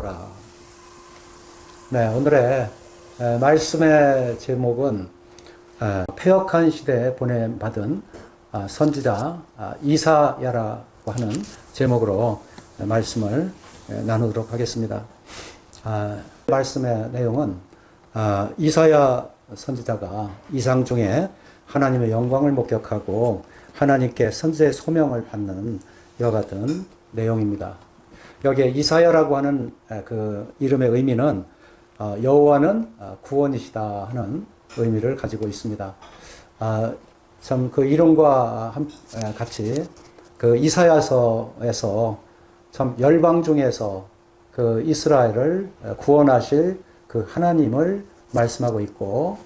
기도하라. 네, 오늘의 말씀의 제목은 패역한 시대에 보냄받은 선지자 이사야라고 하는 제목으로 말씀을 나누도록 하겠습니다. 말씀의 내용은 이사야 선지자가 이상 중에 하나님의 영광을 목격하고 하나님께 선지자의 소명을 받는 이와 같은 내용입니다. 여기에 이사야라고 하는 그 이름의 의미는 여호와는 구원이시다 하는 의미를 가지고 있습니다. 참 그 이름과 같이 그 이사야서에서 참 열방 중에서 그 이스라엘을 구원하실 그 하나님을 말씀하고 있고,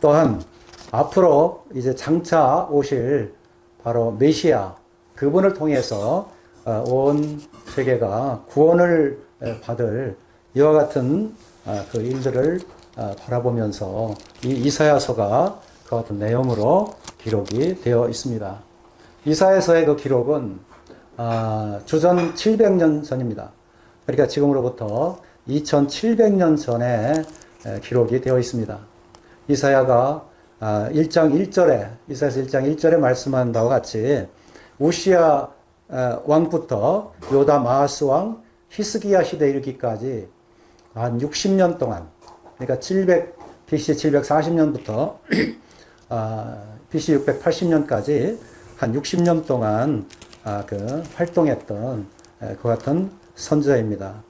또한 앞으로 이제 장차 오실 바로 메시아, 그분을 통해서 온 세계가 구원을 받을 이와 같은 그 일들을 바라보면서 이 이사야서가 그 같은 내용으로 기록이 되어 있습니다. 이사야서의 그 기록은 주전 700년 전입니다. 그러니까 지금으로부터 2700년 전에 기록이 되어 있습니다. 이사야가 1장 1절에, 이사야서 1장 1절에 말씀한 바와 같이 우시야 왕부터 요담 아하스 왕 히스기야 시대 이르기까지 한 60년 동안, 그러니까 BC 740년부터 BC 680년까지 한 60년 동안 그 활동했던 그 같은 선지자입니다.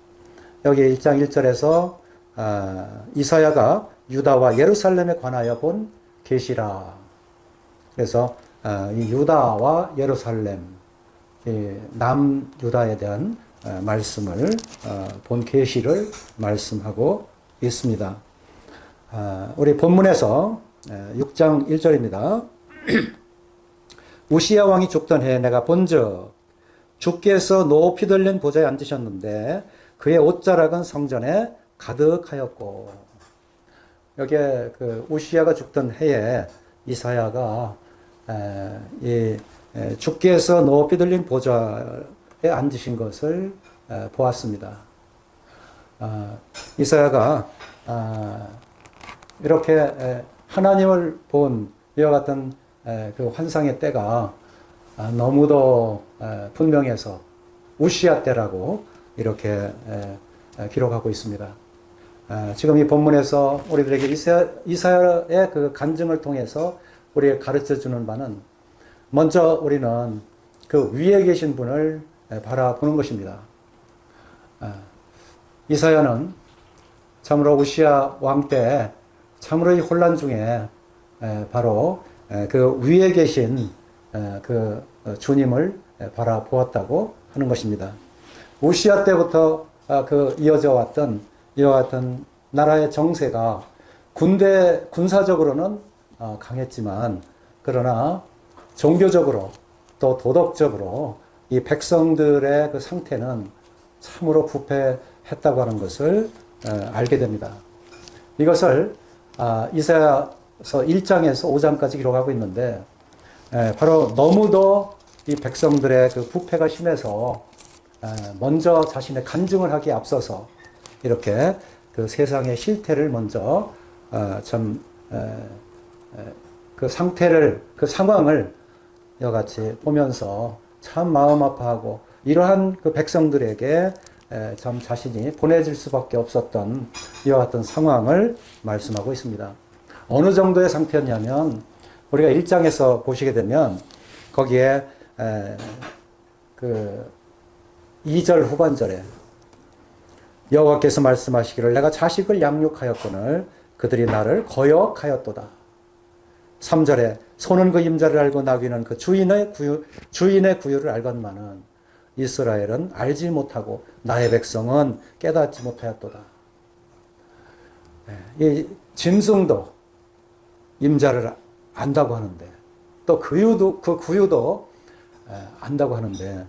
여기 1장 1절에서 이사야가 유다와 예루살렘에 관하여 본 계시라. 그래서 이 유다와 예루살렘, 남유다에 대한 말씀을 본 계시를 말씀하고 있습니다. 우리 본문에서 6장 1절입니다. 우시야 왕이 죽던 해에 내가 본즉 주께서 높이 들린 보좌에 앉으셨는데 그의 옷자락은 성전에 가득하였고. 여기에 그 우시야가 죽던 해에 이사야가 주께서 높이 들린 보좌에 앉으신 것을 보았습니다. 이사야가 이렇게 하나님을 본 이와 같은 그 환상의 때가 너무도 분명해서 우시야 때라고 이렇게 기록하고 있습니다. 지금 이 본문에서 우리들에게 이사야의 그 간증을 통해서 우리에게 가르쳐 주는 바는, 먼저 우리는 그 위에 계신 분을 바라보는 것입니다. 이사야는 참으로 우시야 왕 때 참으로 이 혼란 중에 바로 그 위에 계신 그 주님을 바라보았다고 하는 것입니다. 우시야 때부터 그 이어져 왔던 이와 같은 나라의 정세가 군사적으로는 강했지만, 그러나 종교적으로 또 도덕적으로 이 백성들의 그 상태는 참으로 부패했다고 하는 것을 알게 됩니다. 이것을 이사야서 1장에서 5장까지 기록하고 있는데, 바로 너무도 이 백성들의 그 부패가 심해서 먼저 자신의 간증을 하기에 앞서서 이렇게 그 세상의 실태를 먼저 그 상태를, 그 상황을 이같이 보면서 참 마음 아파하고, 이러한 그 백성들에게 참 자신이 보내질 수밖에 없었던 이와 같은 상황을 말씀하고 있습니다. 어느 정도의 상태였냐면, 우리가 1장에서 보시게 되면 거기에 그 2절 후반절에 여호와께서 말씀하시기를 내가 자식을 양육하였거늘 그들이 나를 거역하였도다. 3절에 소는 그 임자를 알고 나귀는 그 주인의 구유를 알건만은 이스라엘은 알지 못하고 나의 백성은 깨닫지 못하였도다. 이 짐승도 임자를 안다고 하는데, 또 그 구유도 안다고 하는데,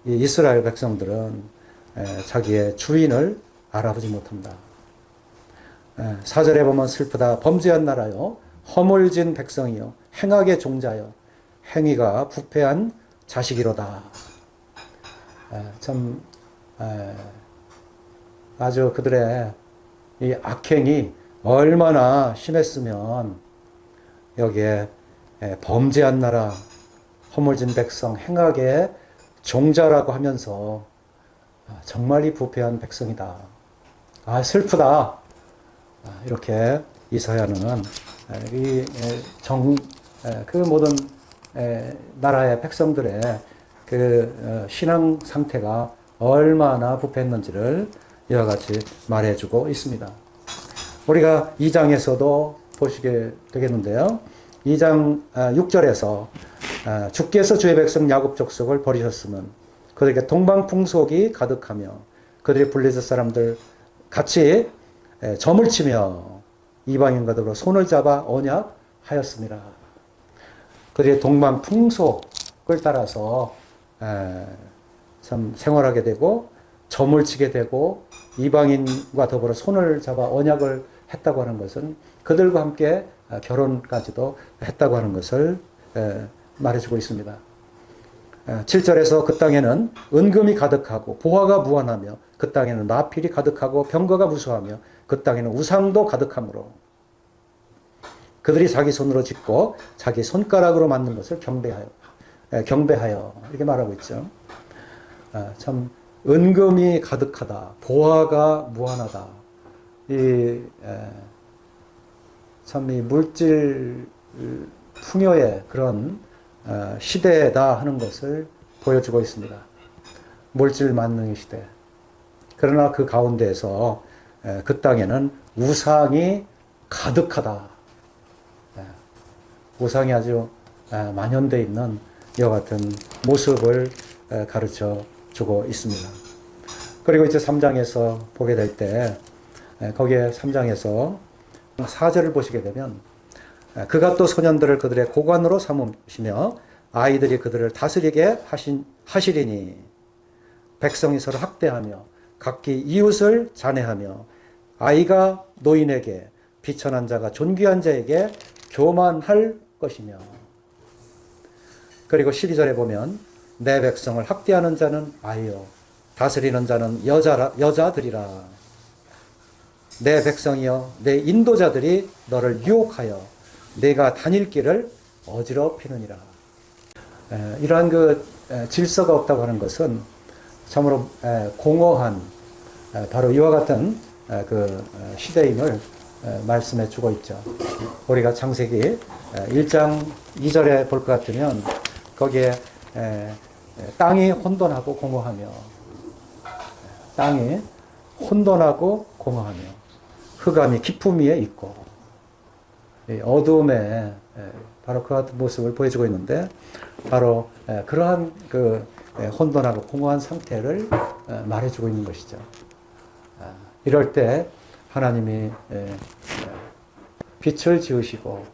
이 이스라엘 백성들은 자기의 주인을 알아보지 못한다. 4절에 보면 슬프다. 범죄한 나라요, 허물진 백성이요, 행악의 종자요, 행위가 부패한 자식이로다. 참 아주 그들의 이 악행이 얼마나 심했으면 여기에 범죄한 나라, 허물진 백성, 행악의 종자라고 하면서 정말 이 부패한 백성이다. 아, 슬프다. 이렇게 이사야는 그 모든 나라의 백성들의 그 신앙 상태가 얼마나 부패했는지를 이와 같이 말해주고 있습니다. 우리가 2장에서도 보시게 되겠는데요. 2장 6절에서 주께서 주의 백성 야곱 족속을 버리셨으면 그들에게 동방풍속이 가득하며 그들이 블레셋 사람들 같이 점을 치며 이방인과 더불어 손을 잡아 언약하였습니다. 그들이 동방풍속을 따라서 참 생활하게 되고 점을 치게 되고 이방인과 더불어 손을 잡아 언약을 했다고 하는 것은 그들과 함께 결혼까지도 했다고 하는 것을 말해주고 있습니다. 7절에서 그 땅에는 은금이 가득하고 보화가 무한하며 그 땅에는 나필이 가득하고 병거가 무수하며 그 땅에는 우상도 가득하므로 그들이 자기 손으로 짓고 자기 손가락으로 만든 것을 경배하여 이렇게 말하고 있죠. 참 은금이 가득하다, 보화가 무한하다. 참 이 물질 풍요의 그런 시대다 하는 것을 보여주고 있습니다. 물질 만능의 시대. 그러나 그 가운데에서 그 땅에는 우상이 가득하다. 우상이 아주 만연되어 있는 이와 같은 모습을 가르쳐 주고 있습니다. 그리고 이제 3장에서 보게 될 때 거기에 3장에서 4절을 보시게 되면 그가 또 소년들을 그들의 고관으로 삼으시며 아이들이 그들을 다스리게 하시리니 백성이 서로 학대하며 각기 이웃을 잔해하며 아이가 노인에게 비천한 자가 존귀한 자에게 교만할 것이며 그리고 12절에 보면 내 백성을 학대하는 자는 아이요 다스리는 자는 여자들이라 내 백성이여 내 인도자들이 너를 유혹하여 내가 다닐 길을 어지럽히느니라. 이러한 그 질서가 없다고 하는 것은 참으로 공허한 바로 이와 같은 그 시대임을 말씀해 주고 있죠. 우리가 창세기 1장 2절에 볼 것 같으면 거기에 땅이 혼돈하고 공허하며 땅이 혼돈하고 공허하며 흑암이 깊음 위에 있고 어둠에 바로 그 같은 모습을 보여주고 있는데 바로 그러한 그 혼돈하고 공허한 상태를 말해주고 있는 것이죠. 이럴 때 하나님이 빛을 지으시고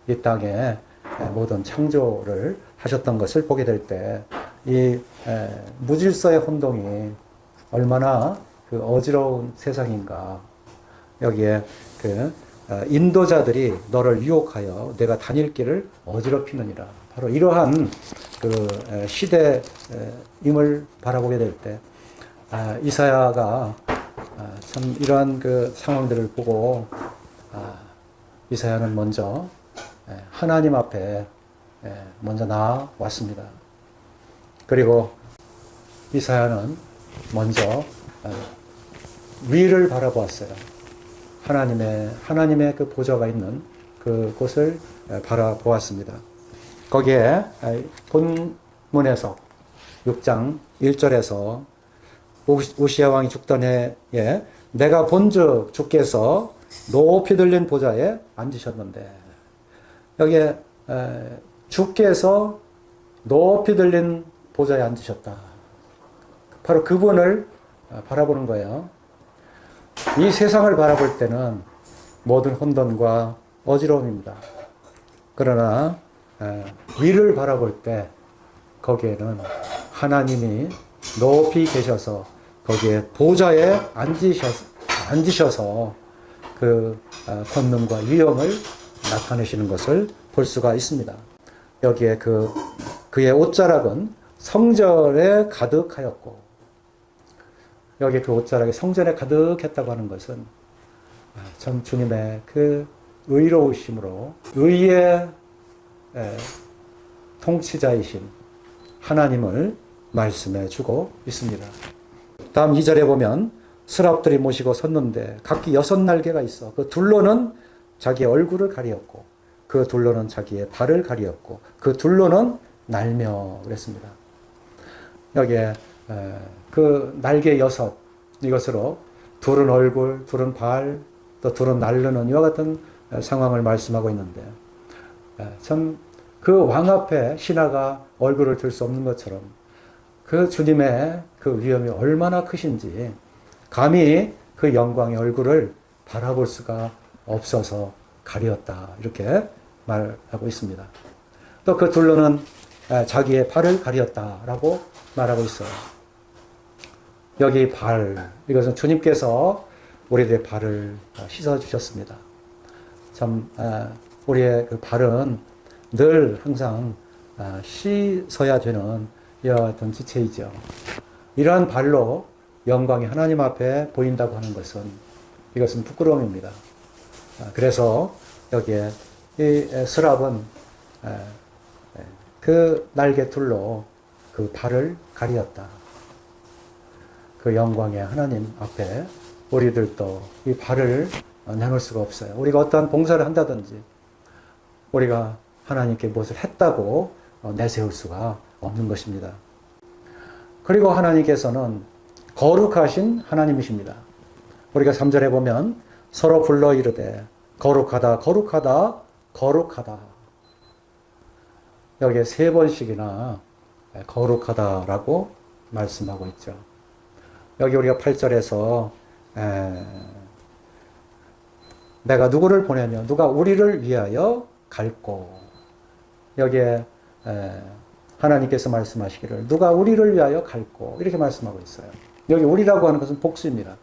이 땅에 모든 창조를 하셨던 것을 보게 될 때 이 무질서의 혼동이 얼마나 그 어지러운 세상인가. 여기에 그 인도자들이 너를 유혹하여 내가 다닐 길을 어지럽히느니라. 바로 이러한 그 시대임을 바라보게 될 때 이사야가 참 이러한 그 상황들을 보고 이사야는 먼저 하나님 앞에 먼저 나왔습니다. 그리고 이사야는 먼저 위를 바라보았어요. 하나님의 그 보좌가 있는 그 곳을 바라보았습니다. 거기에 본문에서 6장 1절에서 우시야 왕이 죽던 해에 내가 본즉 주께서 높이 들린 보좌에 앉으셨는데 여기에 주께서 높이 들린 보좌에 앉으셨다. 바로 그분을 바라보는 거예요. 이 세상을 바라볼 때는 모든 혼돈과 어지러움입니다. 그러나 위를 바라볼 때 거기에는 하나님이 높이 계셔서 거기에 보좌에 앉으셔서 그 권능과 위엄을 나타내시는 것을 볼 수가 있습니다. 여기에 그의 옷자락은 성전에 가득하였고 여기 그 옷자락이 성전에 가득했다고 하는 것은 참 주님의 그 의로우심으로 의의 통치자이신 하나님을 말씀해 주고 있습니다. 다음 2절에 보면 스랍들이 모시고 섰는데 각기 6날개가 있어 그 둘로는 자기의 얼굴을 가리었고 그 둘로는 자기의 발을 가리었고 그 둘로는 날며 그랬습니다. 여기에 그 날개 6 이것으로 둘은 얼굴, 둘은 발, 또 둘은 날르는 이와 같은 상황을 말씀하고 있는데 참 그 왕 앞에 신하가 얼굴을 들 수 없는 것처럼 그 주님의 그 위엄이 얼마나 크신지 감히 그 영광의 얼굴을 바라볼 수가 없어서 가리었다 이렇게 말하고 있습니다. 또 그 둘로는 자기의 발을 가리었다라고 말하고 있어요. 여기 발, 이것은 주님께서 우리들의 발을 씻어주셨습니다. 참 우리의 그 발은 늘 항상 씻어야 되는 이와 같은 지체이죠. 이러한 발로 영광이 하나님 앞에 보인다고 하는 것은 이것은 부끄러움입니다. 그래서 여기에 이 스랍은 그 날개툴로 그 발을 가리었다. 그 영광의 하나님 앞에 우리들도 이 발을 내놓을 수가 없어요. 우리가 어떠한 봉사를 한다든지 우리가 하나님께 무엇을 했다고 내세울 수가 없는 것입니다. 그리고 하나님께서는 거룩하신 하나님이십니다. 우리가 3절에 보면 서로 불러 이르되 거룩하다 거룩하다 거룩하다. 여기에 3번씩이나 거룩하다라고 말씀하고 있죠. 여기 우리가 8절에서 내가 누구를 보내며 누가 우리를 위하여 갈고 여기에 하나님께서 말씀하시기를 누가 우리를 위하여 갈고 이렇게 말씀하고 있어요. 여기 우리라고 하는 것은 복수입니다.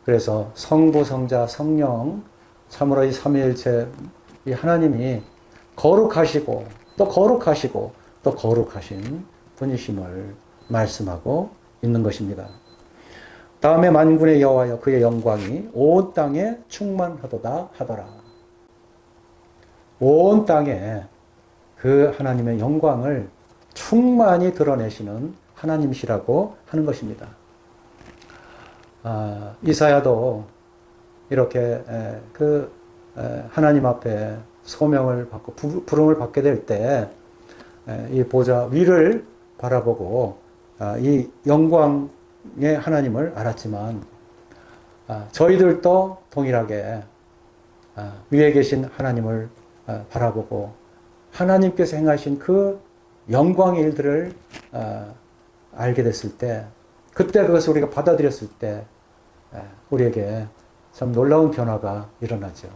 그래서 성부, 성자, 성령 참으로 이 삼위일체 이 하나님이 거룩하시고 또 거룩하시고 또 거룩하신 분이심을 말씀하고 있는 것입니다. 다음에 만군의 여호와여 그의 영광이 온 땅에 충만하도다 하더라. 온 땅에 그 하나님의 영광을 충만히 드러내시는 하나님이시라고 하는 것입니다. 이사야도 이렇게 그 하나님 앞에 소명을 받고 부름을 받게 될 때 이 보좌 위를 바라보고 이 영광의 하나님을 알았지만 저희들도 동일하게 위에 계신 하나님을 바라보고 하나님께서 행하신 그 영광의 일들을 알게 됐을 때 그때 그것을 우리가 받아들였을 때 우리에게 참 놀라운 변화가 일어나죠.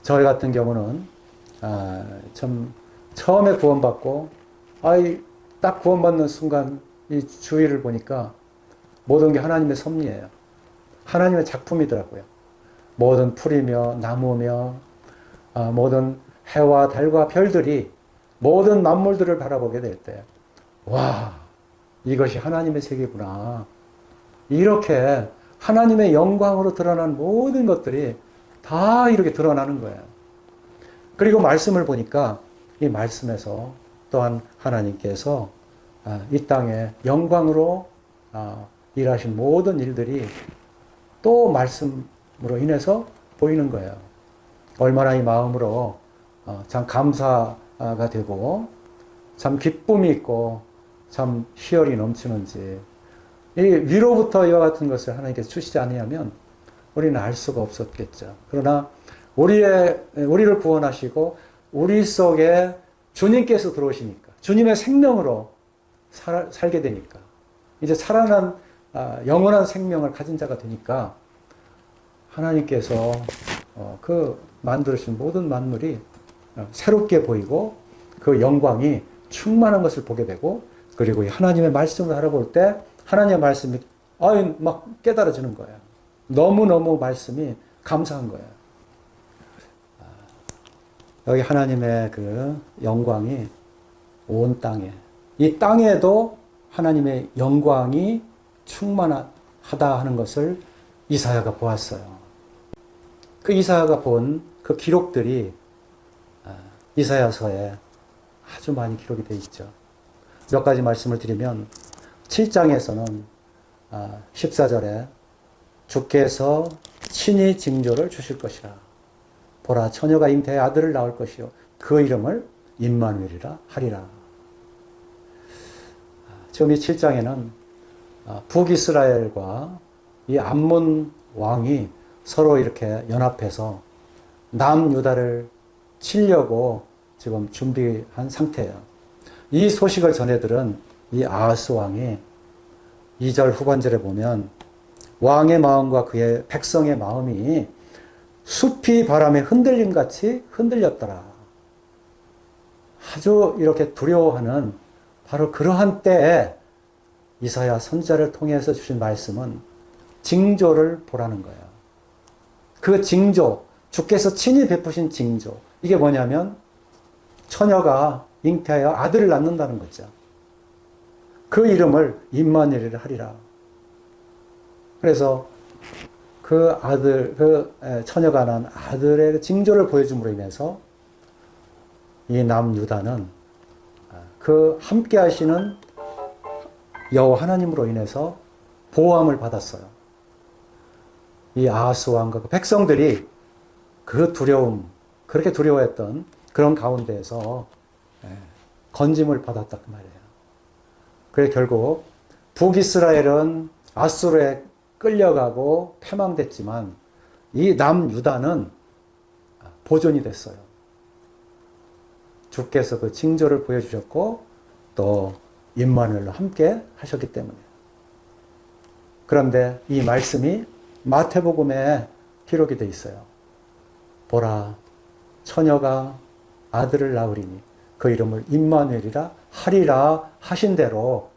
저희 같은 경우는 참 처음에 구원받고 딱 구원받는 순간 이 주위를 보니까 모든 게 하나님의 섭리예요. 하나님의 작품이더라고요. 모든 풀이며 나무며 모든 해와 달과 별들이 모든 만물들을 바라보게 될 때 와, 이것이 하나님의 세계구나. 이렇게 하나님의 영광으로 드러난 모든 것들이 다 이렇게 드러나는 거예요. 그리고 말씀을 보니까 이 말씀에서 또한 하나님께서 이 땅에 영광으로 일하신 모든 일들이 또 말씀으로 인해서 보이는 거예요. 얼마나 이 마음으로 참 감사가 되고 참 기쁨이 있고 참 희열이 넘치는지 이 위로부터 이와 같은 것을 하나님께서 주시지 않으면 우리는 알 수가 없었겠죠. 그러나 우리를 구원하시고 우리 속에 주님께서 들어오시니까 주님의 생명으로 살게 되니까 이제 살아난 영원한 생명을 가진 자가 되니까 하나님께서 그 만드신 모든 만물이 새롭게 보이고 그 영광이 충만한 것을 보게 되고 그리고 하나님의 말씀을 알아볼 때 하나님의 말씀이 막 깨달아지는 거예요. 너무너무 말씀이 감사한 거예요. 여기 하나님의 그 영광이 온 땅에 이 땅에도 하나님의 영광이 충만하다 하는 것을 이사야가 보았어요. 그 이사야가 본 그 기록들이 이사야서에 아주 많이 기록이 되어 있죠. 몇 가지 말씀을 드리면 7장에서는 14절에 주께서 친히 징조를 주실 것이라. 보라, 처녀가 잉태해 아들을 낳을 것이요 그 이름을 임마누엘이라 하리라. 지금 이 7장에는 북이스라엘과 이 암몬 왕이 서로 이렇게 연합해서 남유다를 치려고 지금 준비한 상태예요. 이 소식을 전해들은 이 아하스 왕이 2절 후반절에 보면 왕의 마음과 그의 백성의 마음이 숲이 바람에 흔들림같이 흔들렸더라. 아주 이렇게 두려워하는 바로 그러한 때에 이사야 선지자를 통해서 주신 말씀은 징조를 보라는 거예요. 그 징조, 주께서 친히 베푸신 징조, 이게 뭐냐면 처녀가 잉태하여 아들을 낳는다는 거죠. 그 이름을 임마누엘이라 하리라. 그래서 그 아들, 그 처녀가 낳은 아들의 징조를 보여줌으로 인해서 이 남유다는 그 함께 하시는 여호와 하나님으로 인해서 보호함을 받았어요. 이 아하스 왕과 그 백성들이 그 두려움, 그렇게 두려워했던 그런 가운데에서 건짐을 받았다 그 말이에요. 그래 결국 북이스라엘은 아수르에 끌려가고 패망됐지만 이 남유다는 보존이 됐어요. 주께서 그 징조를 보여주셨고 또 임마누엘로 함께 하셨기 때문에. 그런데 이 말씀이 마태복음에 기록이 되어 있어요. 보라, 처녀가 아들을 낳으리니 그 이름을 임마누엘이라 하리라 하신 대로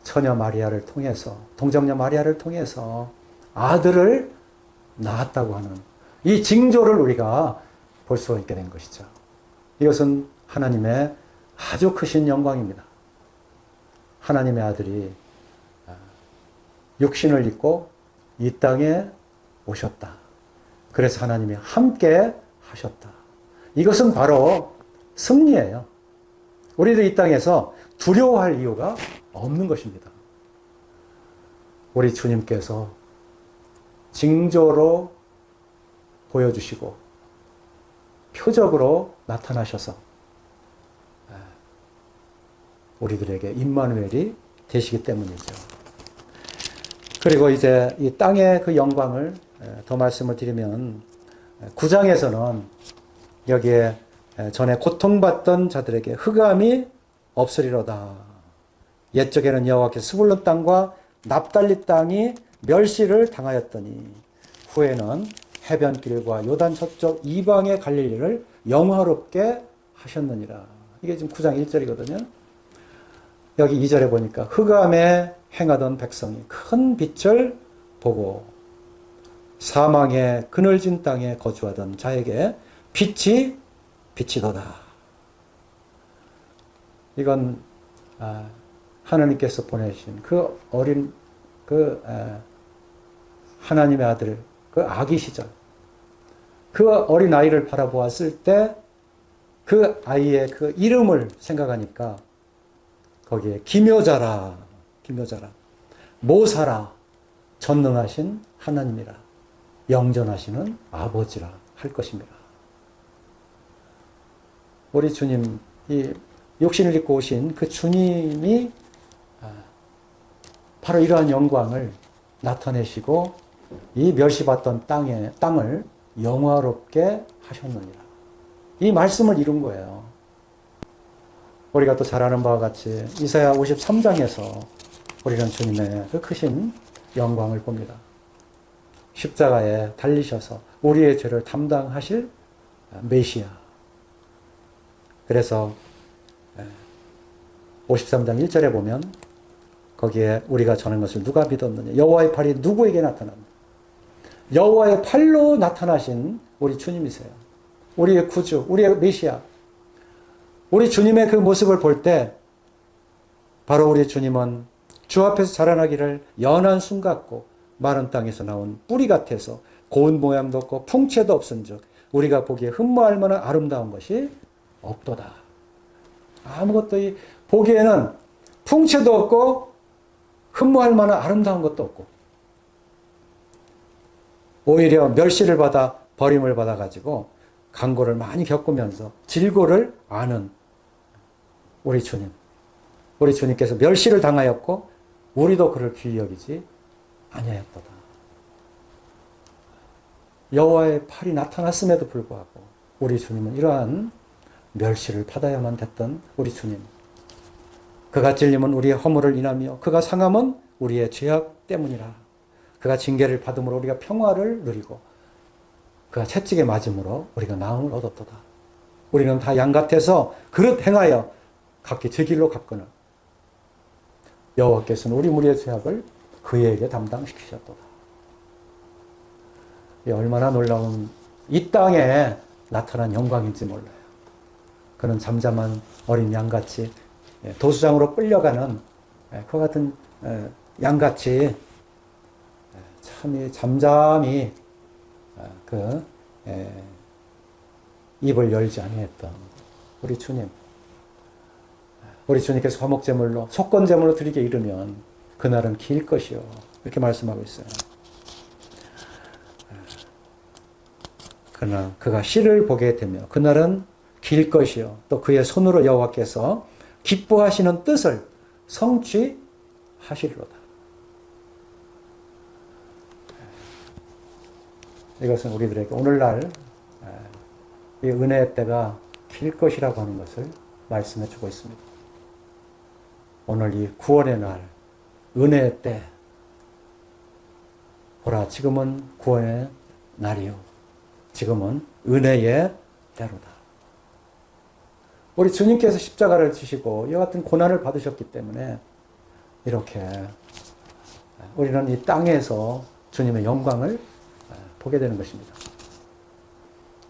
처녀 마리아를 통해서, 동정녀 마리아를 통해서 아들을 낳았다고 하는 이 징조를 우리가 볼 수 있게 된 것이죠. 이것은 하나님의 아주 크신 영광입니다. 하나님의 아들이 육신을 입고 이 땅에 오셨다. 그래서 하나님이 함께 하셨다. 이것은 바로 승리예요. 우리도 이 땅에서 두려워할 이유가 없는 것입니다. 우리 주님께서 징조로 보여주시고 표적으로 나타나셔서 우리들에게 임마누엘이 되시기 때문이죠. 그리고 이제 이 땅의 그 영광을 더 말씀을 드리면 9장에서는 여기에 전에 고통받던 자들에게 흑암이 없으리로다. 옛적에는 여호와께서 스불론 땅과 납달리 땅이 멸시를 당하였더니 후에는 해변길과 요단 서쪽 이방의 갈릴리를 영화롭게 하셨느니라. 이게 지금 9장 1절이거든요. 여기 2절에 보니까 흑암에 행하던 백성이 큰 빛을 보고 사망의 그늘진 땅에 거주하던 자에게 빛이 비치도다. 이건 하나님께서 보내신 그 어린 하나님의 아들, 그 아기 시절, 그 어린 아이를 바라보았을 때 그 아이의 그 이름을 생각하니까 거기에 기묘자라, 모사라, 전능하신 하나님이라, 영전하시는 아버지라 할 것입니다. 우리 주님, 이 육신을 입고 오신 그 주님이 바로 이러한 영광을 나타내시고 이 멸시받던 땅을 영화롭게 하셨느니라. 이 말씀을 이룬 거예요. 우리가 또 잘 아는 바와 같이 이사야 53장에서 우리는 주님의 그 크신 영광을 봅니다. 십자가에 달리셔서 우리의 죄를 담당하실 메시아. 그래서 53장 1절에 보면 거기에 우리가 전한 것을 누가 믿었느냐. 여호와의 팔이 누구에게 나타났느냐. 여호와의 팔로 나타나신 우리 주님이세요. 우리의 구주, 우리의 메시아. 우리 주님의 그 모습을 볼 때 바로 우리 주님은 주 앞에서 자라나기를 연한 순 같고 마른 땅에서 나온 뿌리 같아서 고운 모양도 없고 풍채도 없은즉 우리가 보기에 흠모할 만한 아름다운 것이 없도다. 아무것도 보기에는 풍채도 없고 흠모할 만한 아름다운 것도 없고 오히려 멸시를 받아 버림을 받아가지고 강고를 많이 겪으면서 질고를 아는 우리 주님. 우리 주님께서 멸시를 당하였고 우리도 그를 귀히 여기지 아니하였도다. 여호와의 팔이 나타났음에도 불구하고 우리 주님은 이러한 멸시를 받아야만 됐던 우리 주님. 그가 찔림은 우리의 허물을 인하며 그가 상함은 우리의 죄악 때문이라. 그가 징계를 받음으로 우리가 평화를 누리고 그가 채찍에 맞음으로 우리가 나음을 얻었도다. 우리는 다 양 같아서 그릇 행하여 각기 제 길로 갔거늘 여호와께서는 우리 무리의 죄악을 그에게 담당시키셨도다. 얼마나 놀라운 이 땅에 나타난 영광인지 몰라요. 그는 잠잠한 어린 양같이 도수장으로 끌려가는 그 같은 양같이 참 잠잠히 그 입을 열지 아니했던 우리 주님. 우리 주님께서 화목제물로 속건제물로 드리게 이르면 그날은 길 것이요. 이렇게 말씀하고 있어요. 그러나 그가 씨를 보게 되며 그날은 길 것이요. 또 그의 손으로 여호와께서 기뻐하시는 뜻을 성취하시리로다. 이것은 우리들에게 오늘날 이 은혜의 때가 길 것이라고 하는 것을 말씀해 주고 있습니다. 오늘 이 구원의 날, 은혜의 때, 보라 지금은 구원의 날이요. 지금은 은혜의 때로다. 우리 주님께서 십자가를 지시고 이와 같은 고난을 받으셨기 때문에 이렇게 우리는 이 땅에서 주님의 영광을 보게 되는 것입니다.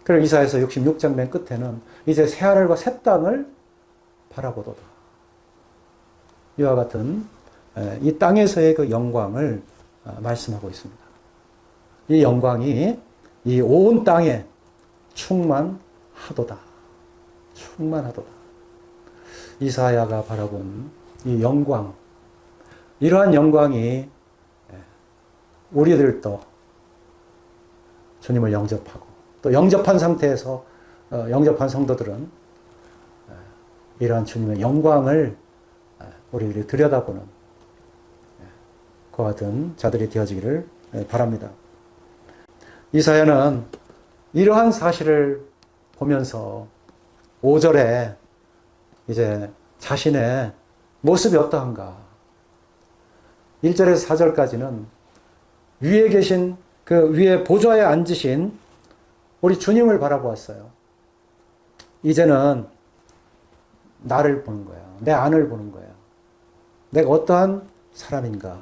그리고 이사야서 66장 맨 끝에는 이제 새하늘과 새 땅을 바라보도다. 이와 같은 이 땅에서의 그 영광을 말씀하고 있습니다. 이 영광이 이 온 땅에 충만하도다. 충만하도다. 이사야가 바라본 이 영광, 이러한 영광이 우리들도 주님을 영접하고 또 영접한 상태에서 영접한 성도들은 이러한 주님의 영광을 우리들이 들여다보는 그와 같은 자들이 되어지기를 바랍니다. 이사야는 이러한 사실을 보면서 5절에 이제 자신의 모습이 어떠한가 1절에서 4절까지는 위에 계신 그 위에 보좌에 앉으신 우리 주님을 바라보았어요. 이제는 나를 보는 거예요. 내 안을 보는 거예요. 내가 어떠한 사람인가.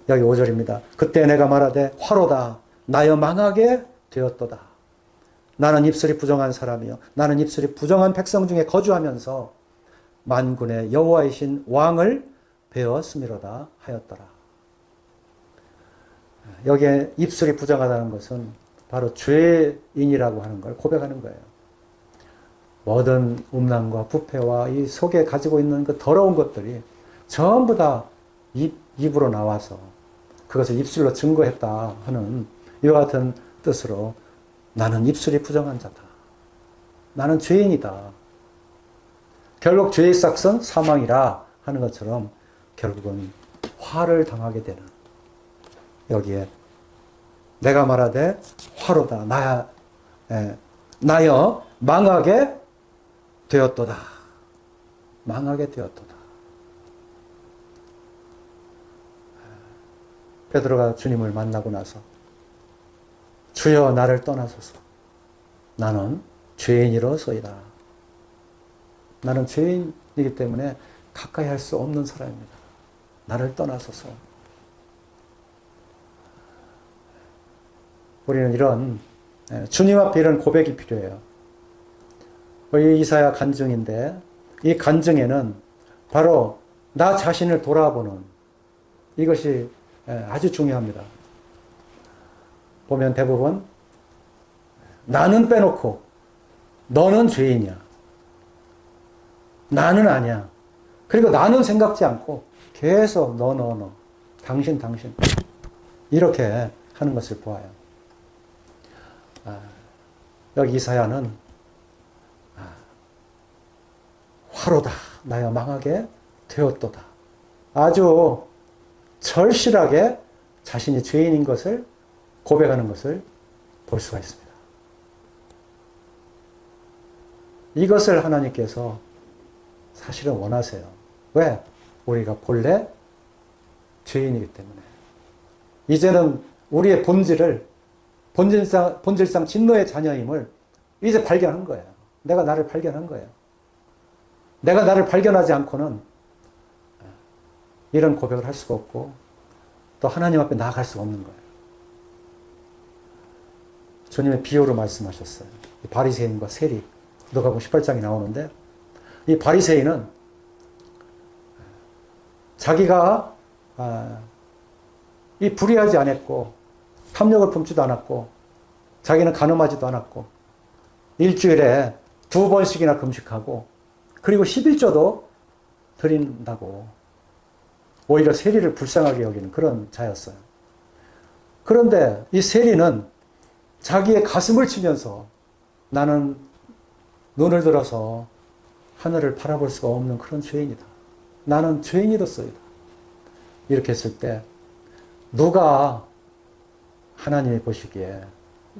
여기 5절입니다. 그때 내가 말하되 화로다 나여 망하게 되었도다. 나는 입술이 부정한 사람이요 나는 입술이 부정한 백성 중에 거주하면서 만군의 여호와이신 왕을 배웠음이로다 하였더라. 여기에 입술이 부정하다는 것은 바로 죄인이라고 하는 걸 고백하는 거예요. 모든 음란과 부패와 이 속에 가지고 있는 그 더러운 것들이 전부 다 입으로 나와서 그것을 입술로 증거했다 하는 이와 같은 뜻으로 나는 입술이 부정한 자다. 나는 죄인이다. 결국 죄의 싹은 사망이라 하는 것처럼 결국은 화를 당하게 되는 여기에 내가 말하되 화로다 나여 망하게 되었도다. 망하게 되었도다. 베드로가 주님을 만나고 나서 주여 나를 떠나소서 나는 죄인이로소이다. 나는 죄인이기 때문에 가까이 할 수 없는 사람입니다. 나를 떠나소서. 우리는 이런 주님 앞에 이런 고백이 필요해요. 이 이사야 간증인데 이 간증에는 바로 나 자신을 돌아보는 이것이 아주 중요합니다. 보면 대부분 나는 빼놓고 너는 죄인이야. 나는 아니야. 그리고 나는 생각지 않고 계속 너 당신 이렇게 하는 것을 보아요. 여기 이사야는 화로다 나여 망하게 되었도다. 아주 절실하게 자신이 죄인인 것을 고백하는 것을 볼 수가 있습니다. 이것을 하나님께서 사실은 원하세요. 왜? 우리가 본래 죄인이기 때문에. 이제는 우리의 본질상 진노의 자녀임을 이제 발견한 거예요. 내가 나를 발견한 거예요. 내가 나를 발견하지 않고는 이런 고백을 할 수가 없고 또 하나님 앞에 나아갈 수가 없는 거예요. 주님의 비유로 말씀하셨어요. 바리새인과 세리. 누가복음 18장이 나오는데 이 바리새인은 자기가 이 불의하지 않았고 탐욕을 품지도 않았고 자기는 간음하지도 않았고 일주일에 2번씩이나 금식하고 그리고 11조도 드린다고 오히려 세리를 불쌍하게 여기는 그런 자였어요. 그런데 이 세리는 자기의 가슴을 치면서 나는 눈을 들어서 하늘을 바라볼 수가 없는 그런 죄인이다. 나는 죄인이로소이다. 이렇게 했을 때 누가 하나님이 보시기에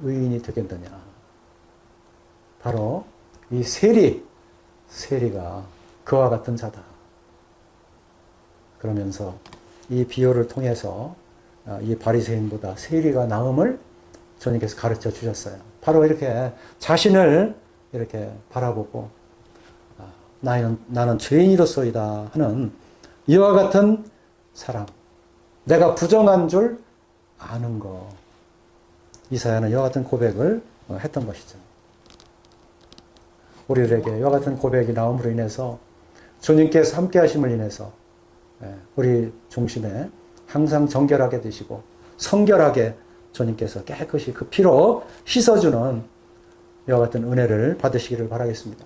의인이 되겠느냐. 바로 이 세리가 그와 같은 자다. 그러면서 이 비유를 통해서 이 바리새인보다 세리가 나음을 주님께서 가르쳐 주셨어요. 바로 이렇게 자신을 이렇게 바라보고 나는 죄인이로소이다 하는 이와 같은 사랑. 내가 부정한 줄 아는 거. 이사야는 이와 같은 고백을 했던 것이죠. 우리들에게 이와 같은 고백이 나옴으로 인해서 주님께서 함께 하심을 인해서 우리 중심에 항상 정결하게 되시고 성결하게 주님께서 깨끗이 그 피로 씻어주는 이와 같은 은혜를 받으시기를 바라겠습니다.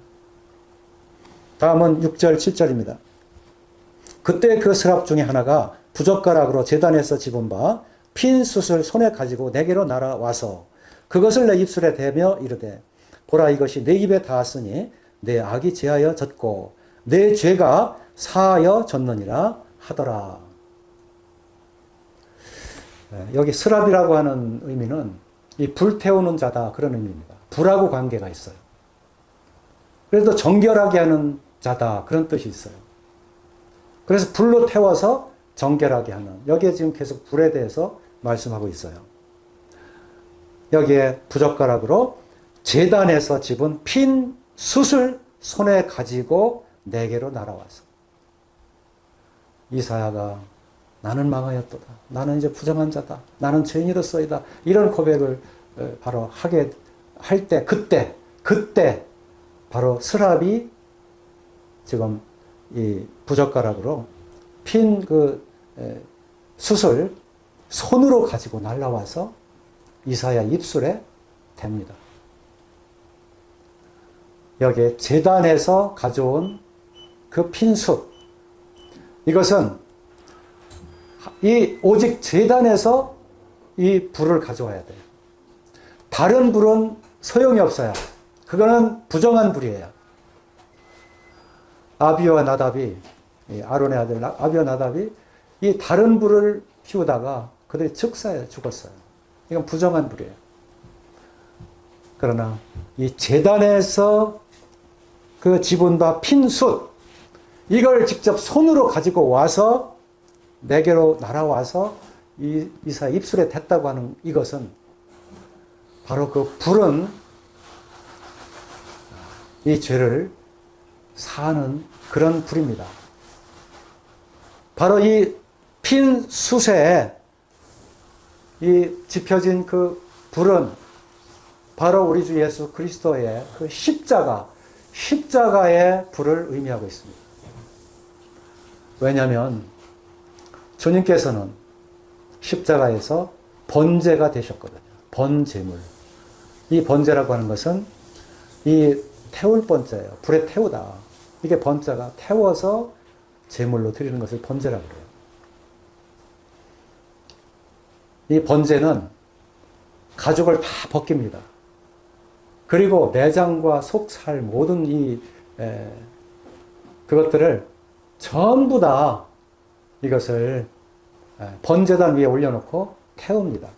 다음은 6절 7절입니다. 그때 그 스랍 중에 하나가 부젓가락으로 제단에서 집은 바 핀 숯을 손에 가지고 내게로 날아와서 그것을 내 입술에 대며 이르되 보라 이것이 내 입에 닿았으니 내 악이 제하여 졌고 내 죄가 사하여 졌느니라 하더라. 여기 스랍이라고 하는 의미는 이 불태우는 자다 그런 의미입니다. 불하고 관계가 있어요. 그래서 정결하게 하는 자다 그런 뜻이 있어요. 그래서 불로 태워서 정결하게 하는 여기에 지금 계속 불에 대해서 말씀하고 있어요. 여기에 부젓가락으로 제단에서 집은 핀 숯을 손에 가지고 내게로 날아와서 이사야가 나는 망하였도다. 나는 이제 부정한 자다. 나는 죄인이로소이다. 이런 고백을 바로 하게 할 때 그때 바로 스랍이 지금 이 부젓가락으로 핀 그 숯을 손으로 가지고 날라와서 이사야 입술에 댑니다. 여기에 제단에서 가져온 그 핀 숯. 이것은 오직 제단에서 이 불을 가져와야 돼요. 다른 불은 소용이 없어요. 그거는 부정한 불이에요. 아비와 나답이 아론의 아들 아비와 나답이 이 다른 불을 피우다가 그들이 즉사에 죽었어요. 이건 부정한 불이에요. 그러나 이 제단에서 그 집은 바 핀 숯 이걸 직접 손으로 가지고 와서 내게로 날아와서 이사 입술에 댔다고 하는 이것은 바로 그 불은 이 죄를 사하는 그런 불입니다. 바로 이 핀 숯에 이 지펴진 그 불은 바로 우리 주 예수 그리스도의 그 십자가의 불을 의미하고 있습니다. 왜냐하면 주님께서는 십자가에서 번제가 되셨거든요. 번제물. 이 번제라고 하는 것은 이 태울 번자예요. 불에 태우다. 이게 번자가 태워서 제물로 드리는 것을 번제라고 그래요. 이 번제는 가죽을 다 벗깁니다. 그리고 내장과 속, 살 모든 그것들을 전부 다 이것을 번제단 위에 올려놓고 태웁니다.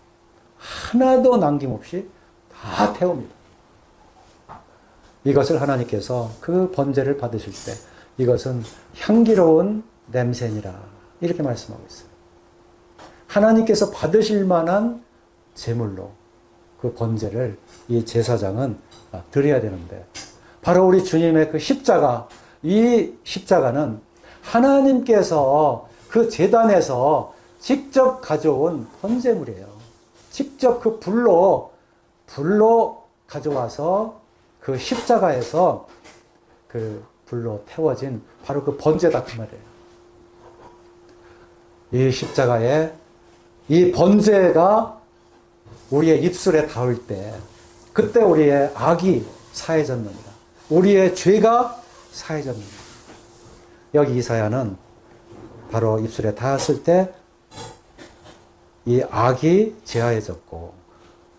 하나도 남김없이 다 태웁니다. 이것을 하나님께서 그 번제를 받으실 때 이것은 향기로운 냄새니라 이렇게 말씀하고 있어요. 하나님께서 받으실 만한 제물로 그 번제를 이 제사장은 드려야 되는데 바로 우리 주님의 그 십자가, 이 십자가는 하나님께서 그 제단에서 직접 가져온 번제물이에요. 직접 그 불로 가져와서 그 십자가에서 그 불로 태워진 바로 그 번제다 그 말이에요. 이 십자가에 이 번제가 우리의 입술에 닿을 때 그때 우리의 악이 사해졌느니라. 우리의 죄가 사해졌느니라. 여기 이사야는 바로 입술에 닿았을 때 이 악이 제하해졌고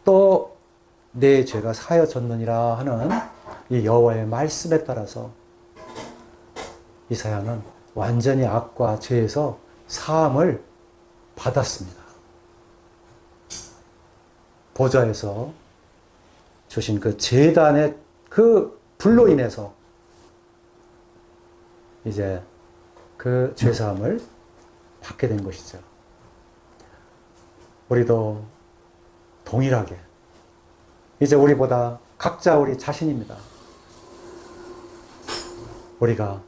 또 내 죄가 사해졌느니라 하는 이 여호와의 말씀에 따라서 이사야는 완전히 악과 죄에서 사함을 받았습니다. 보좌에서 주신 그 제단의 그 불로 인해서 이제 그 죄사함을 받게 된 것이죠. 우리도 동일하게 이제 우리보다 각자 우리 자신입니다. 우리가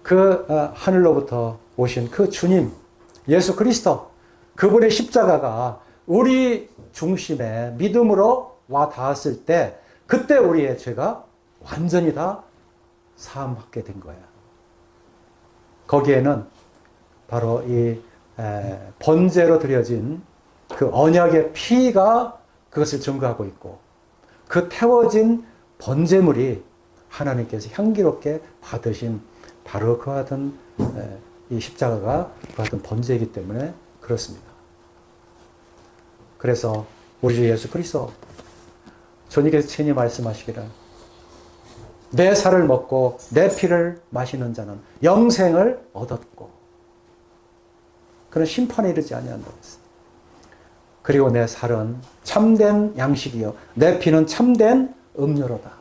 그 하늘로부터 오신 그 주님 예수 그리스도 그분의 십자가가 우리 중심에 믿음으로 와 닿았을 때 그때 우리의 죄가 완전히 다 사함받게 된 거예요. 거기에는 바로 이 번제로 드려진 그 언약의 피가 그것을 증거하고 있고 그 태워진 번제물이 하나님께서 향기롭게 받으신 바로 그와 같은 이 십자가가 그와 같은 번제이기 때문에 그렇습니다. 그래서 우리 주 예수 그리스도 주님께서 친히 말씀하시기를 내 살을 먹고 내 피를 마시는 자는 영생을 얻었고 그런 심판에 이르지 아니한다고 했어요. 그리고 내 살은 참된 양식이요 내 피는 참된 음료로다.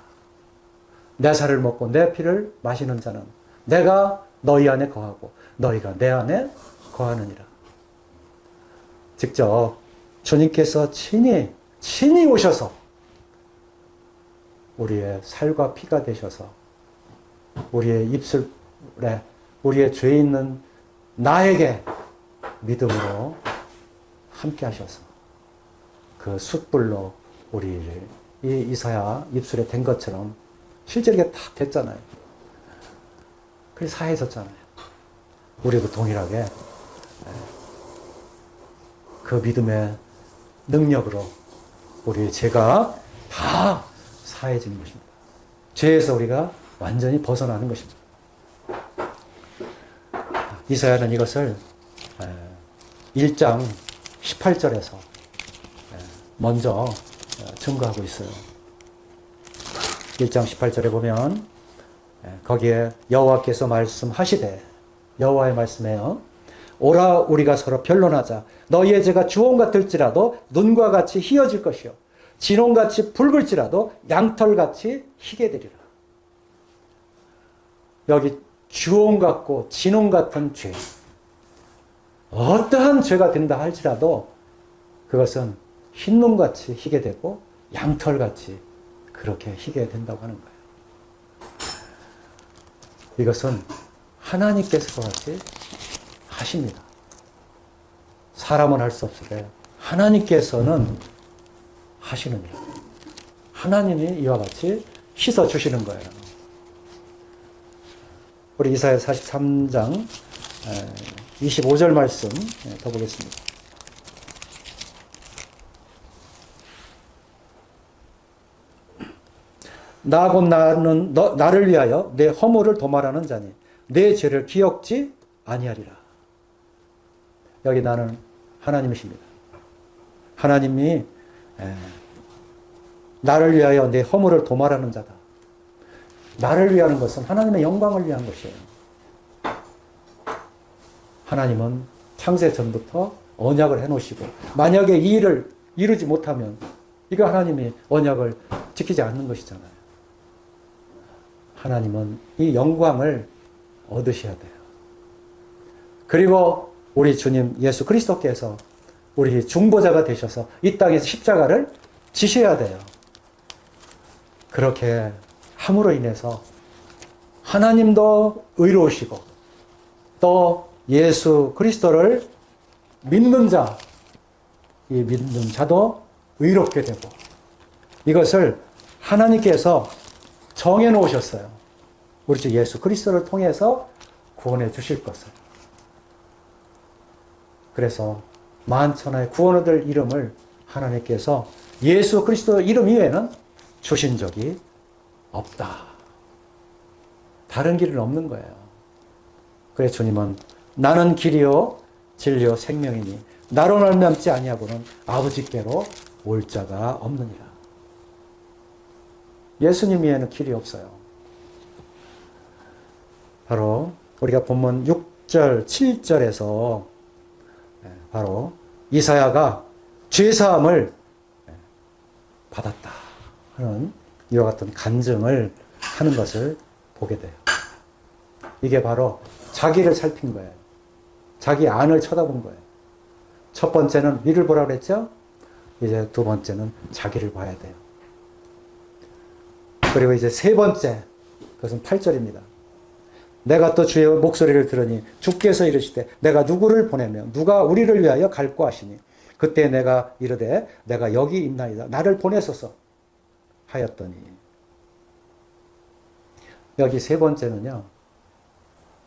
내 살을 먹고 내 피를 마시는 자는 내가 너희 안에 거하고 너희가 내 안에 거하느니라. 직접 주님께서 친히 오셔서 우리의 살과 피가 되셔서 우리의 입술에 우리의 죄 있는 나에게 믿음으로 함께 하셔서 그 숯불로 우리를 이 이사야 입술에 댄 것처럼 실제 이게 탁 됐잖아요. 그래서 사해졌잖아요. 우리도 동일하게 그 믿음의 능력으로 우리의 죄가 다 사해지는 것입니다. 죄에서 우리가 완전히 벗어나는 것입니다. 이사야는 이것을 1장 18절에서 먼저 증거하고 있어요. 1장 18절에 보면 거기에 여호와께서 말씀하시되 여호와의 말씀이에요. 오라 우리가 서로 변론하자. 너희의 죄가 주홍 같을지라도 눈과 같이 희어질 것이요 진홍같이 붉을지라도 양털같이 희게 되리라. 여기 주홍 같고 진홍 같은 죄 어떠한 죄가 된다 할지라도 그것은 흰눈같이 희게 되고 양털같이 그렇게 희게 된다고 하는 거예요. 이것은 하나님께서 그렇게 하십니다. 사람은 할 수 없으되 하나님께서는 하시느니라. 하나님이 이와 같이 씻어주시는 거예요. 우리 이사야 43장 25절 말씀 더 보겠습니다. 나 곧 나는 나를 위하여 내 허물을 도말하는 자니 내 죄를 기억지 아니하리라. 여기 나는 하나님이십니다. 하나님이 나를 위하여 내 허물을 도말하는 자다. 나를 위하는 것은 하나님의 영광을 위한 것이에요. 하나님은 창세 전부터 언약을 해놓으시고 만약에 이 일을 이루지 못하면 이거 하나님이 언약을 지키지 않는 것이잖아요. 하나님은 이 영광을 얻으셔야 돼요. 그리고 우리 주님 예수 그리스도께서 우리 중보자가 되셔서 이 땅에서 십자가를 지셔야 돼요. 그렇게 함으로 인해서 하나님도 의로우시고 또 예수 그리스도를 믿는 자, 이 믿는 자도 의롭게 되고 이것을 하나님께서 정해 놓으셨어요. 우리 주 예수 그리스도를 통해서 구원해 주실 것을. 그래서 만천하의 구원 얻을 이름을 하나님께서 예수 그리스도 이름 이외에는 주신 적이 없다. 다른 길은 없는 거예요. 그래서 주님은 나는 길이요 진리요 생명이니 나로 말미암지 아니하고는 아버지께로 올 자가 없느니라. 예수님 외에는 길이 없어요. 바로 우리가 본문 6절, 7절에서 바로 이사야가 죄사함을 받았다 하는 이와 같은 간증을 하는 것을 보게 돼요. 이게 바로 자기를 살핀 거예요. 자기 안을 쳐다본 거예요. 첫 번째는 위를 보라 그랬죠? 이제 두 번째는 자기를 봐야 돼요. 그리고 이제 세 번째, 그것은 8절입니다. 내가 또 주의 목소리를 들으니 주께서 이르시되 내가 누구를 보내며 누가 우리를 위하여 갈고 하시니 그때 내가 이르되 내가 여기 있나이다. 나를 보내소서 하였더니 여기 세 번째는요.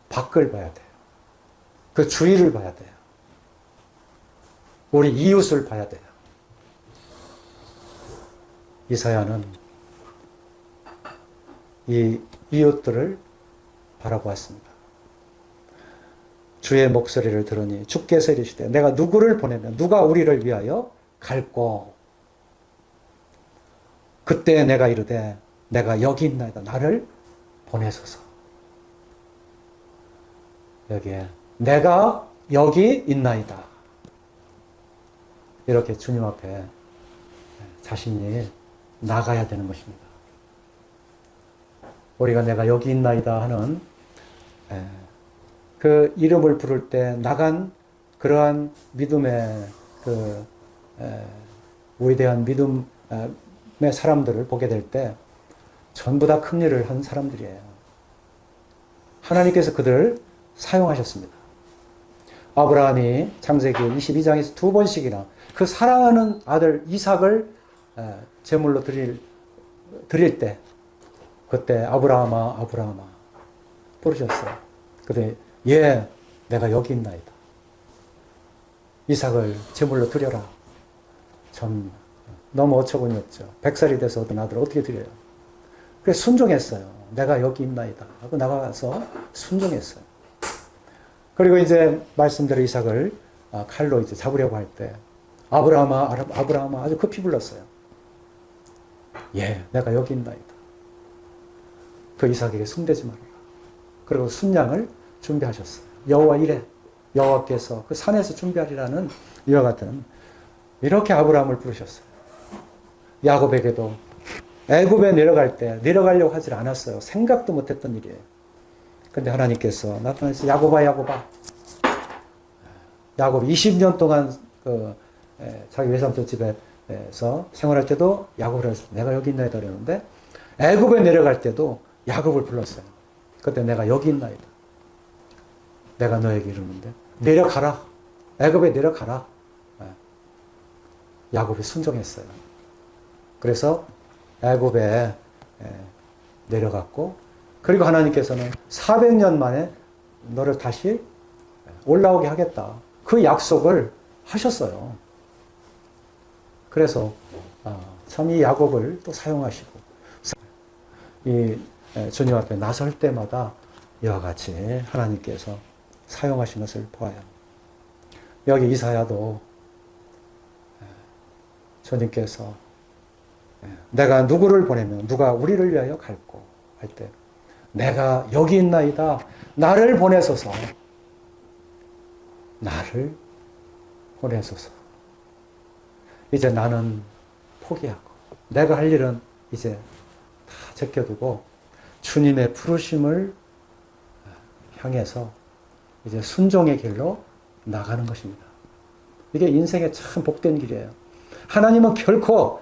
밖을 봐야 돼요. 그 주위를 봐야 돼요. 우리 이웃을 봐야 돼요. 이사야는 이 이웃들을 바라보았습니다. 주의 목소리를 들으니 주께서 이르시되 내가 누구를 보내면 누가 우리를 위하여 갈고 그때 내가 이르되 내가 여기 있나이다. 나를 보내소서. 여기에 내가 여기 있나이다. 이렇게 주님 앞에 자신이 나가야 되는 것입니다. 우리가 내가 여기 있나이다 하는 그 이름을 부를 때 나간 그러한 믿음의 그 위대한 믿음의 사람들을 보게 될 때 전부 다 큰 일을 한 사람들이에요. 하나님께서 그들을 사용하셨습니다. 아브라함이 창세기 22장에서 두 번씩이나 그 사랑하는 아들 이삭을 제물로 드릴 때 그때 아브라함아 아브라함아 부르셨어요. 그때 예 내가 여기 있나이다. 이삭을 제물로 드려라. 참 너무 어처구니 없죠. 100살이 돼서 얻은 아들을 어떻게 드려요. 그래서 순종했어요. 내가 여기 있나이다 하고 나가서 순종했어요. 그리고 이제 말씀대로 이삭을 칼로 이제 잡으려고 할 때 아브라함아 아브라함아 아주 급히 불렀어요. 예 내가 여기 있나이다. 그 이삭에게 손대지 말아라. 그리고 순양을 준비하셨어요. 여호와 이래 여호와께서 그 산에서 준비하리라는 이와 같은 이렇게 아브라함을 부르셨어요. 야곱에게도 애굽에 내려갈 때 내려가려고 하질 않았어요. 생각도 못했던 일이에요. 근데 하나님께서 나타나서 야곱아 야곱아 야곱 20년 동안 자기 외삼촌 집에서 생활할 때도 야곱을 했어요. 내가 여기 있나이다 그랬는데 애굽에 내려갈 때도 야곱을 불렀어요. 그때 내가 여기 있나이다. 내가 너에게 이르는데 내려가라. 애굽에 내려가라. 야곱이 순종했어요. 그래서 애굽에 내려갔고 그리고 하나님께서는 400년 만에 너를 다시 올라오게 하겠다. 그 약속을 하셨어요. 그래서 참 이 야곱을 또 사용하시고 이 주님 앞에 나설 때마다 이와 같이 하나님께서 사용하신 것을 보아요. 여기 이사야도 주님께서 내가 누구를 보내면 누가 우리를 위하여 갈고 할 때 내가 여기 있나이다. 나를 보내소서. 나를 보내소서. 이제 나는 포기하고 내가 할 일은 이제 다 제껴두고 주님의 부르심을 향해서 이제 순종의 길로 나가는 것입니다. 이게 인생의 참 복된 길이에요. 하나님은 결코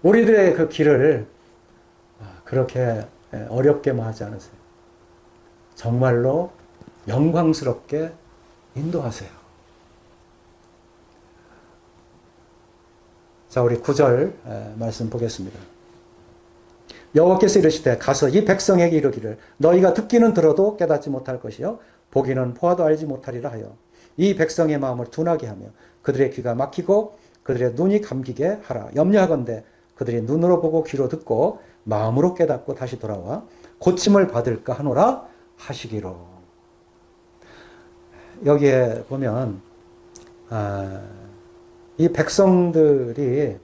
우리들의 그 길을 그렇게 어렵게만 하지 않으세요. 정말로 영광스럽게 인도하세요. 자, 우리 9절 말씀 보겠습니다. 여호와께서 이르시되 가서 이 백성에게 이르기를 너희가 듣기는 들어도 깨닫지 못할 것이요 보기는 보아도 알지 못하리라 하여 이 백성의 마음을 둔하게 하며 그들의 귀가 막히고 그들의 눈이 감기게 하라. 염려하건대 그들이 눈으로 보고 귀로 듣고 마음으로 깨닫고 다시 돌아와 고침을 받을까 하노라 하시기로. 여기에 보면 이 백성들이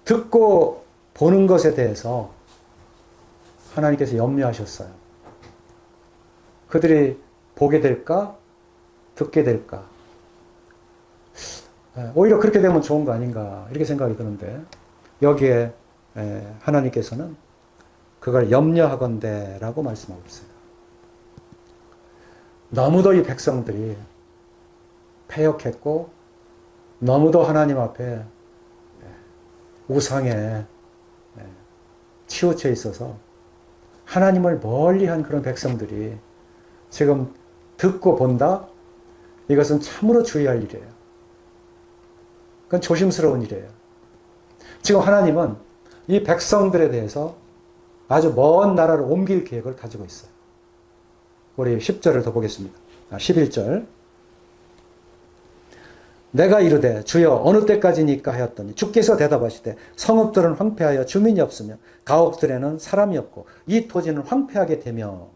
듣고 보는 것에 대해서 하나님께서 염려하셨어요. 그들이 보게 될까? 듣게 될까? 오히려 그렇게 되면 좋은 거 아닌가 이렇게 생각이 드는데 여기에 하나님께서는 그걸 염려하건대라고 말씀하고 있어요. 너무도 이 백성들이 패역했고 너무도 하나님 앞에 우상에 치우쳐 있어서 하나님을 멀리한 그런 백성들이 지금 듣고 본다? 이것은 참으로 주의할 일이에요. 그건 조심스러운 일이에요. 지금 하나님은 이 백성들에 대해서 아주 먼 나라로 옮길 계획을 가지고 있어요. 우리 10절을 더 보겠습니다. 11절. 내가 이르되 주여 어느 때까지니까 하였더니 주께서 대답하시되 성읍들은 황폐하여 주민이 없으며 가옥들에는 사람이 없고 이 토지는 황폐하게 되며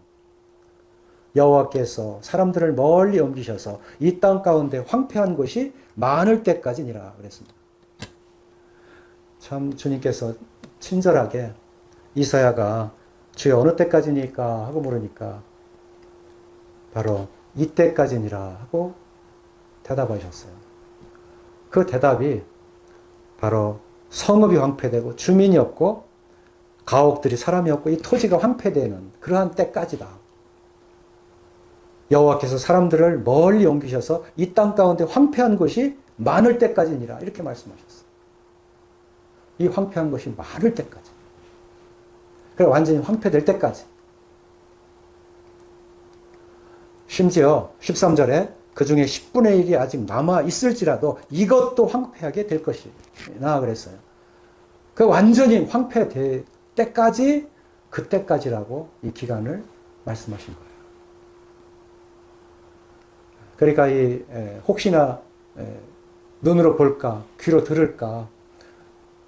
여호와께서 사람들을 멀리 옮기셔서 이 땅 가운데 황폐한 곳이 많을 때까지니라 그랬습니다. 참 주님께서 친절하게 이사야가 주여 어느 때까지니까 하고 물으니까 바로 이때까지니라 하고 대답하셨어요. 그 대답이 바로 성읍이 황폐되고 주민이 없고 가옥들이 사람이 없고 이 토지가 황폐되는 그러한 때까지다. 여호와께서 사람들을 멀리 옮기셔서 이 땅 가운데 황폐한 곳이 많을 때까지니라 이렇게 말씀하셨어요. 이 황폐한 것이 많을 때까지. 그래 완전히 황폐될 때까지. 심지어 13절에 그 중에 10분의 1이 아직 남아 있을지라도 이것도 황폐하게 될 것이나 그랬어요. 그 완전히 황폐될 때까지 그때까지라고 이 기간을 말씀하신 거예요. 그러니까 이 혹시나 눈으로 볼까 귀로 들을까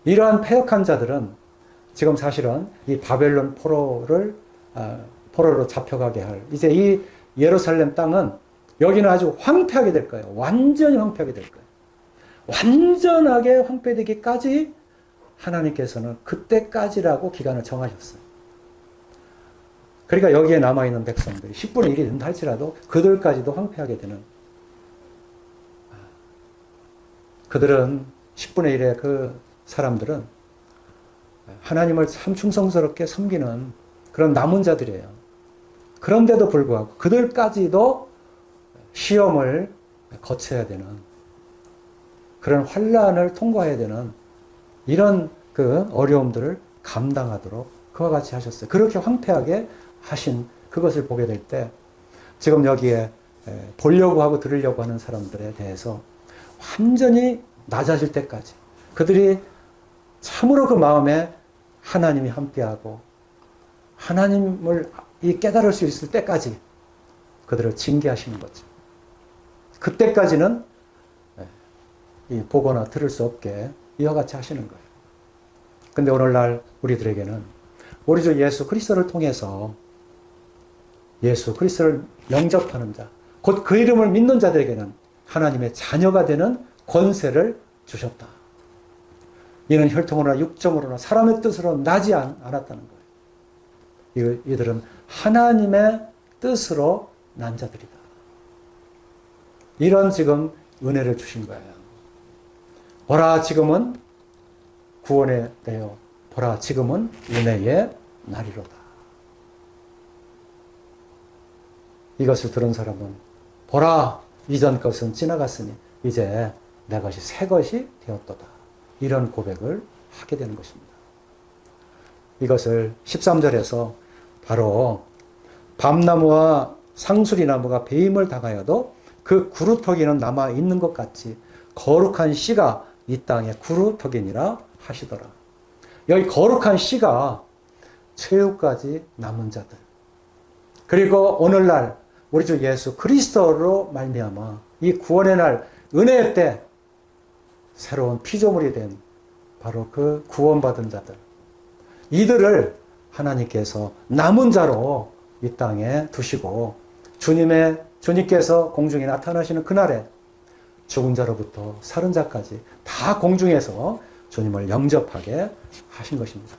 이러한 패역한 자들은 지금 사실은 이 바벨론 포로로 잡혀가게 할 이제 이 예루살렘 땅은 여기는 아주 황폐하게 될 거예요. 완전히 황폐하게 될 거예요. 완전하게 황폐되기까지 하나님께서는 그때까지라고 기간을 정하셨어요. 그러니까 여기에 남아있는 백성들이 10분의 1이 된다 할지라도 그들까지도 황폐하게 되는 그들은 10분의 1의 그 사람들은 하나님을 참 충성스럽게 섬기는 그런 남은 자들이에요. 그런데도 불구하고 그들까지도 시험을 거쳐야 되는 그런 환난을 통과해야 되는 이런 그 어려움들을 감당하도록 그와 같이 하셨어요. 그렇게 황폐하게 하신 그것을 보게 될 때 지금 여기에 보려고 하고 들으려고 하는 사람들에 대해서 완전히 낮아질 때까지 그들이 참으로 그 마음에 하나님이 함께하고 하나님을 깨달을 수 있을 때까지 그들을 징계하시는 거죠. 그때까지는 이 보거나 들을 수 없게 이와 같이 하시는 거예요. 근데 오늘날 우리들에게는 우리 주 예수 그리스도를 통해서 예수 그리스도를 영접하는 자, 곧 그 이름을 믿는 자들에게는 하나님의 자녀가 되는 권세를 주셨다. 이는 혈통으로나 육정으로나 사람의 뜻으로 나지 않았다는 거예요. 이들은 하나님의 뜻으로 난 자들이다. 이런 지금 은혜를 주신 거예요. 보라 지금은 구원의 때요. 보라 지금은 은혜의 날이로다. 이것을 들은 사람은 보라 이전 것은 지나갔으니 이제 내 것이 새 것이 되었도다. 이런 고백을 하게 되는 것입니다. 이것을 13절에서 바로 밤나무와 상수리나무가 배임을 당하여도 그 구루터기는 남아 있는 것 같이 거룩한 씨가 이 땅에 구루터기니라 하시더라. 여기 거룩한 씨가 최후까지 남은 자들, 그리고 오늘날 우리 주 예수 그리스도로 말미암아 이 구원의 날 은혜의 때 새로운 피조물이 된 바로 그 구원받은 자들, 이들을 하나님께서 남은 자로 이 땅에 두시고 주님께서 공중에 나타나시는 그날에 죽은 자로부터 살은 자까지 다 공중에서 주님을 영접하게 하신 것입니다.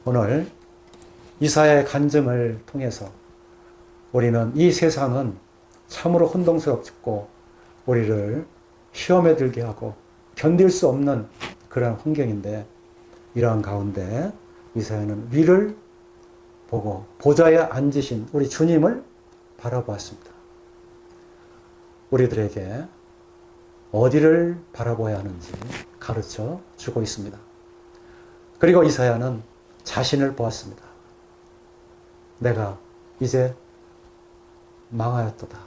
오늘 이사야의 간증을 통해서 우리는 이 세상은 참으로 혼동스럽고 우리를 시험에 들게 하고 견딜 수 없는 그런 환경인데, 이러한 가운데 이사야는 위를 보고 보좌에 앉으신 우리 주님을 바라보았습니다. 우리들에게 어디를 바라보아야 하는지 가르쳐 주고 있습니다. 그리고 이사야는 자신을 보았습니다. 내가 이제 망하였도다.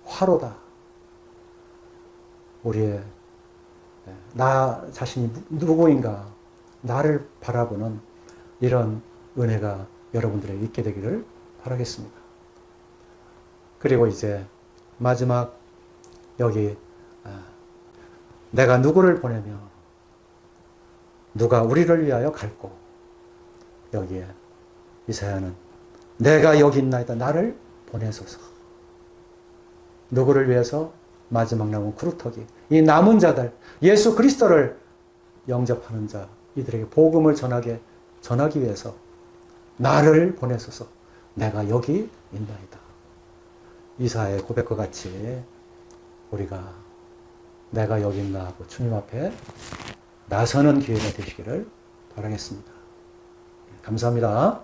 화로다. 우리의 나 자신이 누구인가 나를 바라보는 이런 은혜가 여러분들에게 있게 되기를 바라겠습니다. 그리고 이제 마지막 여기 내가 누구를 보내며 누가 우리를 위하여 갈고, 여기에 이사야는 내가 여기 있나이다. 나를 보내소서. 누구를 위해서? 마지막 남은 구루터기, 이 남은 자들, 예수 그리스도를 영접하는 자, 이들에게 복음을 전하기 위해서 나를 보내소서. 내가 여기 있나이다. 이사야의 고백과 같이 우리가 내가 여기 있나 하고 주님 앞에 나서는 기회가 되시기를 바라겠습니다. 감사합니다.